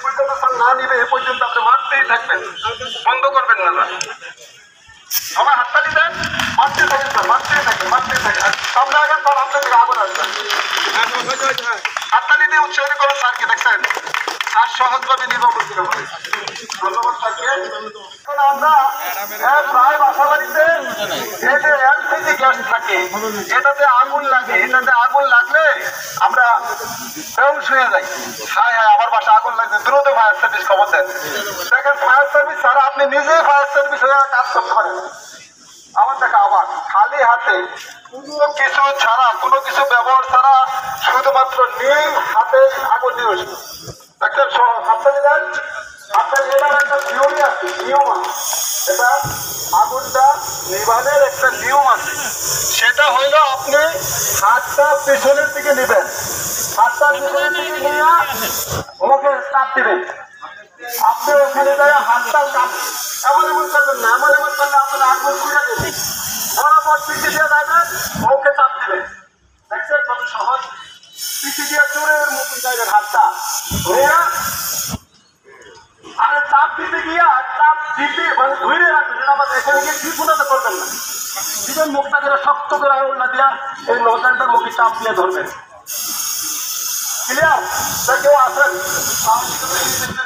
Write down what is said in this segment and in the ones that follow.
পর্যন্ত না নিবে এ পর্যন্ত আপনি মারতেই থাকবেন, বন্ধ করবেন না। সবাই হাততালি দেন, মারতে থাকেন স্যার, মারতেই থাকেন, মারতেই থাকেন। সামনে আগে স্যার আপনার থেকে আগুন আসবেন, হাততালি দিয়ে উৎসাহিত করেন স্যারকে। দেখছেন স্যার সহজভাবে নির্ভর করতে হবে। ধন্যবাদ স্যারকে। আমরা প্রায় বাসা বাড়িতে এই যে এলপিজি গ্যাস থাকে, এটাতে আগুন লাগে, এটাতে আগুন লাগলে আমরা বেহুশ হয়ে যাই। হায় হায় আমার বাসা আগুন লাগবে, দ্রুত ফায়ার সার্ভিস খবর দেন। দেখেন ফায়ার সার্ভিস ছাড়া আপনি নিজেই ফায়ার সার্ভিস হয়ে কাজ করতে পারেন। আমার দেখা আবার খালি হাতে কোনো কিছু ছাড়া, কোনো কিছু ব্যবহার ছাড়া শুধুমাত্র নিম হাতে আগুন নিয়ে বসবে। দেখছেন হাততালি দেন। আপনার এটার একটা থিওরি আছে, নিয়ম আছে। এটা আগুনটা নিভানের একটা নিয়ম আছে। সেটা হইল আপনি হাতটা পেছনের দিকে নেবেন, হাতটা পেছনের দিকে নিয়ে ওকে চাপ দিবেন। আপনি ওখানে যাই হাতটা চাপ এমন এমন করবেন না, এমন এমন করলে আপনার আগুন খুলে দেবেন। বরাবর পিছিয়ে দিয়ে যাবেন, ওকে চাপ দিবেন। দেখছেন কত সহজ। পিছিয়ে দিয়ে চোরের মতো যাবেন, হাতটা আর চাপ দিতে গিয়া চাপ দিতে মানে ধরে রাখবেন। আবার এখানে গিয়ে কি পুনাতে করবেন না, দিবেন মুখটা করে শক্ত করে আঙুল না দিয়া এই নজলটার মুখে চাপ দিয়ে ধরবেন। ক্লিয়ার? কেউ আসেন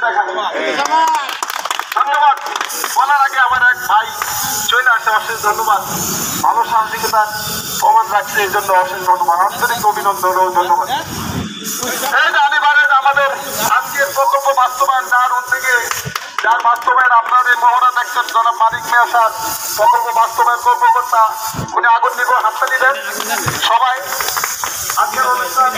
দেখান। ধন্যবাদ। বলার আগে আমার এক ভাই চলে আসে, অশেষ ধন্যবাদ। ভালো সাহসিকতার প্রমাণ রাখছে, এই জন্য অশেষ ধন্যবাদ, আন্তরিক অভিনন্দন ও ধন্যবাদ। এই যে আলিবারের আমাদের আজকের প্রকল্প বাস্তবায়ন, যার উদ্যোগে যার বাস্তবায়ন আপনার এই মহড়া দেখছেন জনাব মানিক মিয়া স্যার, প্রকল্প বাস্তবায়ন কর্মকর্তা, উনি আগুন নিব, হাততালি দেন সবাই। আজকের অনুষ্ঠান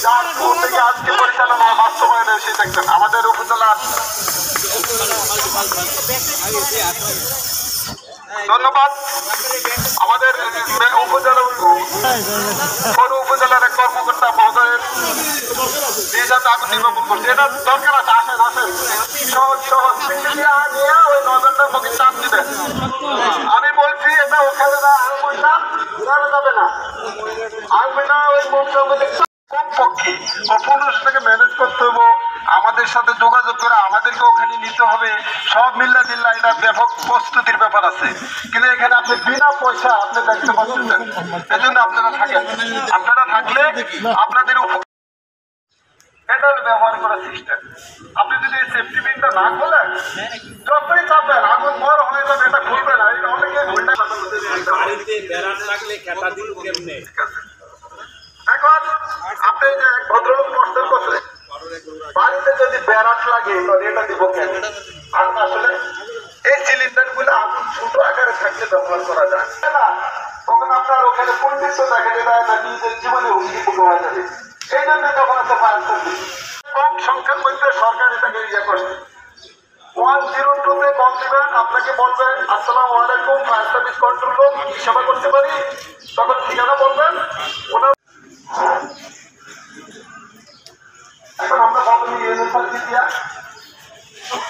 যার উদ্যোগে আজকে পরিচালনা বাস্তবায়নে এসে দেখছেন আমাদের উপজেলার। ধন্যবাদ। আমাদের উপজেলার এক কর্মকর্তা মহোদয়ের যাতে আগুন নির্বাপন করছে, এটা দরকার আছে। আসেন আসেন, সহজ সহজ নিয়ে ওই নজরটার মুখে চাপ দিবেন। আমি বলছি এটা ওখানে না, আঙুলটা ঘুরানো যাবে না, আঙুলটা ওই মুখটার মধ্যে কমপক্ষে পুরুষটাকে ম্যানেজ করতে হবে, আমাদের সাথে যোগাযোগ করে আমাদেরকে ওখানে নিতে হবে। সব মিল্লা দিল্লা এটা ব্যাপক প্রস্তুতির ব্যাপার আছে, কিন্তু এখানে আপনি বিনা পয়সা আপনি দেখতে পাচ্ছেন। এই জন্য আপনারা থাকেন, আপনারা থাকলে আপনাদের এটা ব্যবহার করার সিস্টেম। আপনি যদি এই সেফটি পিনটা না খোলেন, যতই চাপেন আগুন বড় হয়ে যাবে, এটা খুলবে না। এটা অনেকে ঘুরটা এখন আপনি যে ভদ্রলোক প্রশ্ন করছে বাড়িতে যদি ব্যারাট লাগে তাহলে এটা দিব কেন? আর আসলে এই সিলিন্ডার গুলো আগুন ছোট আকারে থাকলে ব্যবহার করা যায় না, তখন আপনার ওখানে পণ্ডিত দেখা যায় না, নিজের জীবনে হুমকি হয়ে যাবে। এই জন্য তখন একটা ফায়ার সার্ভিস কম সংখ্যার মধ্যে সরকার এটাকে ইয়ে করছে। 102-তে কল দিবেন, আপনাকে বলবেন আসসালামু আলাইকুম, ফায়ার সার্ভিস কন্ট্রোল রুম, কি সেবা করতে পারি?